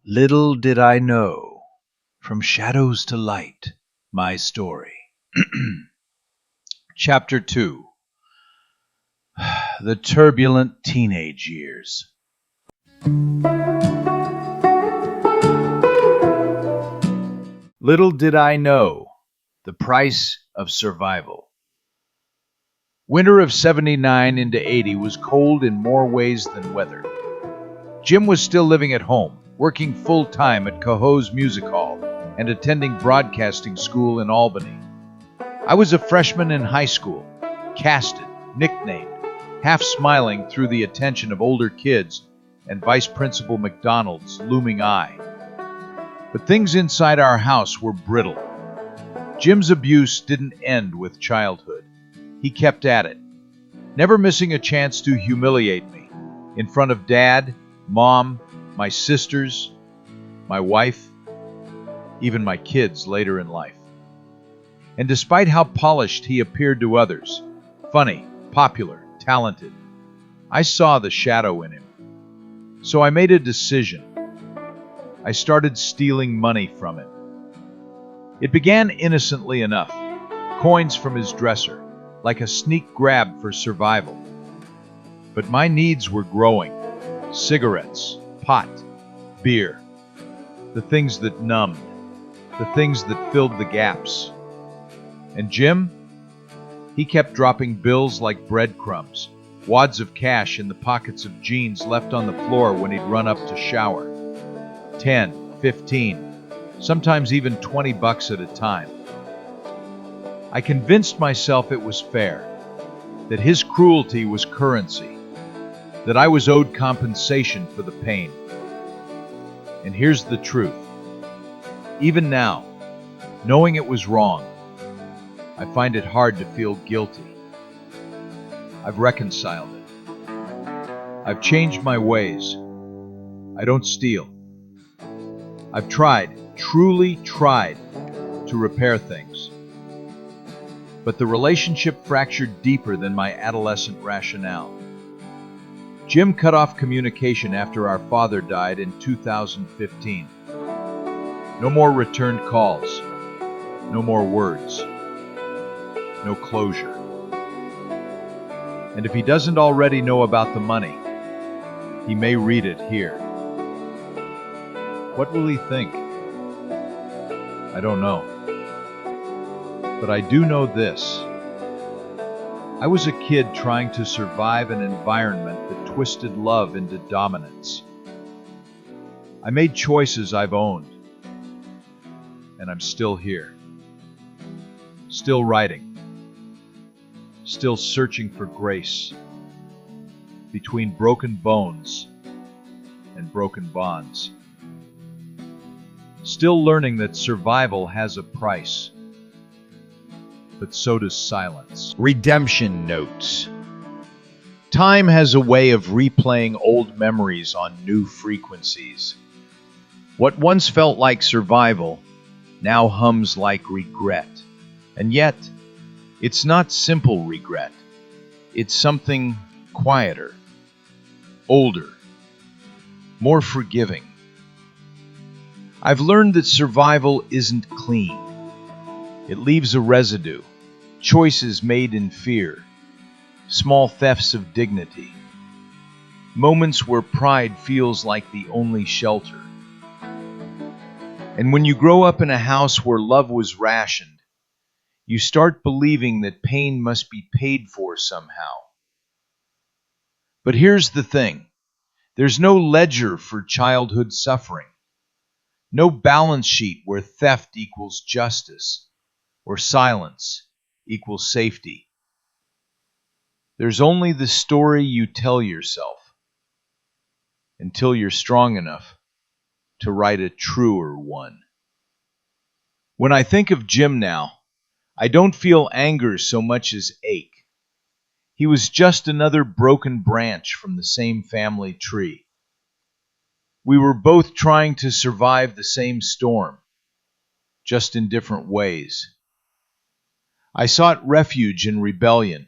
Little did I know, from shadows to light, my story. Chapter 2. The Turbulent Teenage Years. Little did I know, the price of survival. Winter of 79 into 80 was cold in more ways than weather. Jim was still living at home, working full-time at Cohoes Music Hall and attending broadcasting school in Albany. I was a freshman in high school, casted, nicknamed, half smiling through the attention of older kids and Vice Principal McDonald's looming eye. But things inside our house were brittle. Jim's abuse didn't end with childhood. He kept at it, never missing a chance to humiliate me in front of Dad, Mom, my sisters, my wife, even my kids later in life. And despite how polished he appeared to others, funny, popular, talented, I saw the shadow in him. So I made a decision. I started stealing money from him. It began innocently enough, coins from his dresser, like a sneak grab for survival. But my needs were growing. Cigarettes, pot, beer, the things that numbed, the things that filled the gaps. And Jim? He kept dropping bills like breadcrumbs, wads of cash in the pockets of jeans left on the floor when he'd run up to shower. 10, 15, sometimes even $20 at a time. I convinced myself it was fair, that his cruelty was currency, that I was owed compensation for the pain. And here's the truth. Even now, knowing it was wrong, I find it hard to feel guilty. I've reconciled it. I've changed my ways. I don't steal. I've tried, truly tried, to repair things. But the relationship fractured deeper than my adolescent rationale. Jim cut off communication after our father died in 2015. No more returned calls. No more words. No closure. And if he doesn't already know about the money, he may read it here. What will he think? I don't know. But I do know this. I was a kid trying to survive an environment that twisted love into dominance. I made choices I've owned, and I'm still here. Still writing. Still searching for grace between broken bones and broken bonds. Still learning that survival has a price. But so does silence. Redemption notes. Time has a way of replaying old memories on new frequencies. What once felt like survival now hums like regret. And yet, it's not simple regret. It's something quieter, older, more forgiving. I've learned that survival isn't clean. It leaves a residue, choices made in fear, small thefts of dignity, moments where pride feels like the only shelter. And when you grow up in a house where love was rationed, you start believing that pain must be paid for somehow. But here's the thing. There's no ledger for childhood suffering, no balance sheet where theft equals justice, or silence equals safety. There's only the story you tell yourself until you're strong enough to write a truer one. When I think of Jim now, I don't feel anger so much as ache. He was just another broken branch from the same family tree. We were both trying to survive the same storm, just in different ways. I sought refuge in rebellion.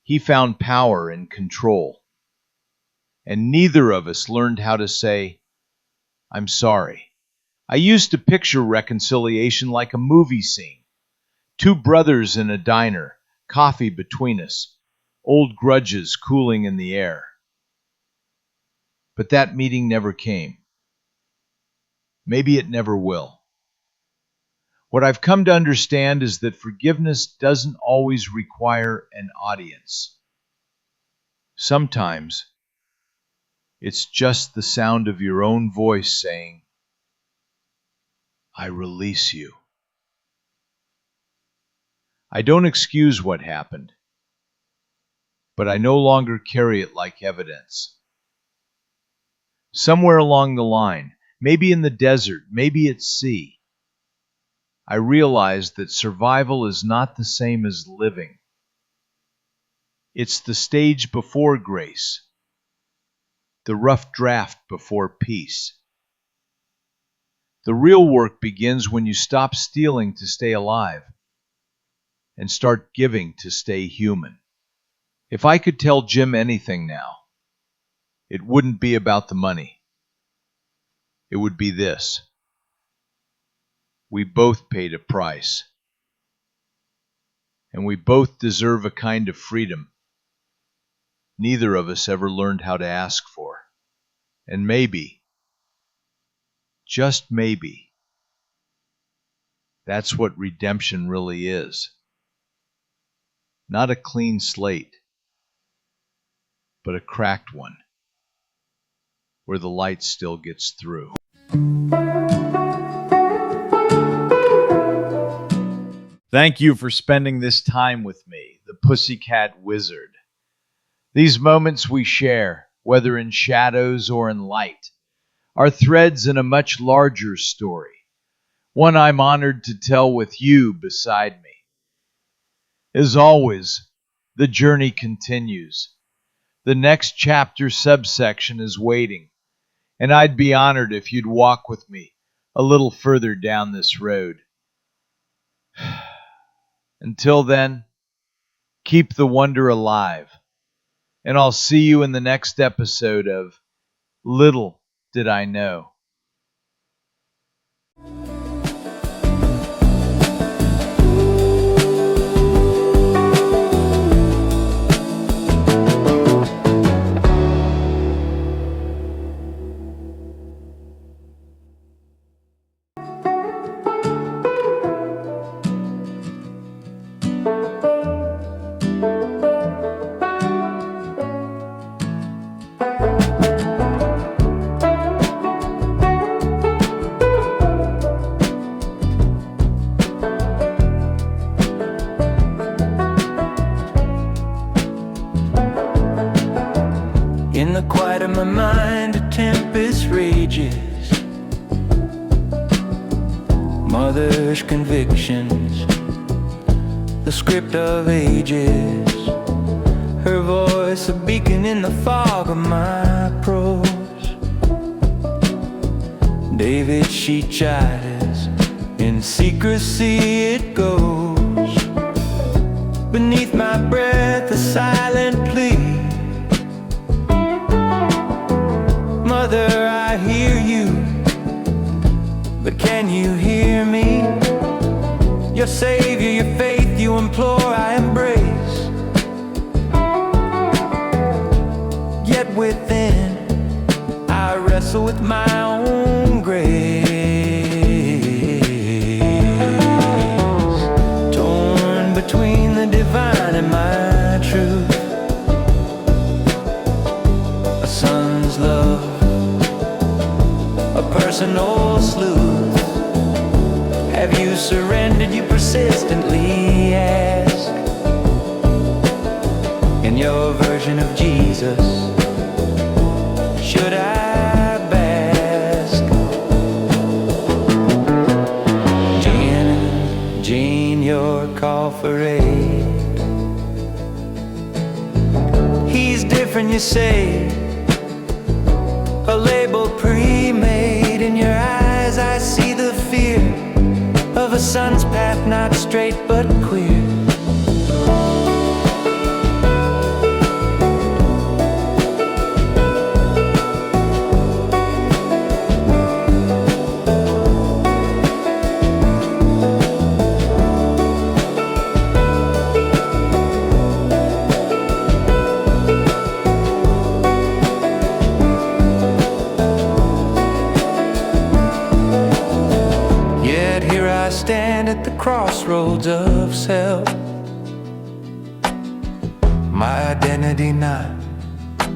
He found power in control. And neither of us learned how to say, I'm sorry. I used to picture reconciliation like a movie scene. Two brothers in a diner, coffee between us, old grudges cooling in the air. But that meeting never came. Maybe it never will. What I've come to understand is that forgiveness doesn't always require an audience. Sometimes it's just the sound of your own voice saying, I release you. I don't excuse what happened, but I no longer carry it like evidence. Somewhere along the line, maybe in the desert, maybe at sea, I realized that survival is not the same as living. It's the stage before grace, the rough draft before peace. The real work begins when you stop stealing to stay alive and start giving to stay human. If I could tell Jim anything now, it wouldn't be about the money. It would be this. We both paid a price. And we both deserve a kind of freedom neither of us ever learned how to ask for. And maybe, just maybe, that's what redemption really is. Not a clean slate, but a cracked one, where the light still gets through. Thank you for spending this time with me, the Pussycat Wizard. These moments we share, whether in shadows or in light, are threads in a much larger story, one I'm honored to tell with you beside me. As always, the journey continues. The next chapter subsection is waiting, and I'd be honored if you'd walk with me a little further down this road. Until then, keep the wonder alive, and I'll see you in the next episode of Little Did I Know. In the quiet of my mind, a tempest rages. Mother's convictions, the script of ages. Her voice a beacon in the fog of my prose. David, she chides, in secrecy it goes. Beneath my breath, a silent plea. Mother, I hear you, but can you hear me? Your savior, your faith you implore, I embrace. Yet within, I wrestle with my own grace. Torn between the divine and my truth. A son's love, a personal sleuth. Have you surrendered? You persistently ask. In your version of Jesus, should I bask? Jane, your call for aid. He's different, you say. A label pre-made. In your eyes I see the fear of a son's path, not straight but queer. crossroads of self. My identity not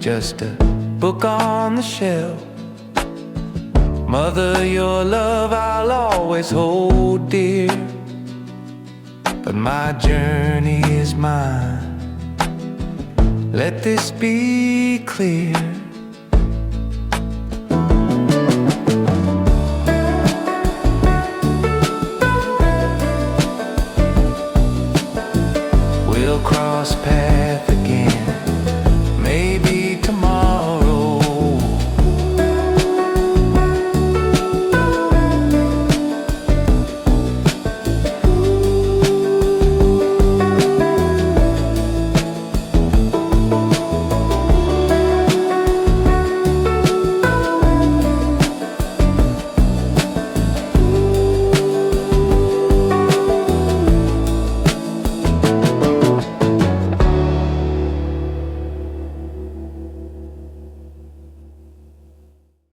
just a book on the shelf. Mother, your love I'll always hold dear, but my journey is mine. Let this be clear.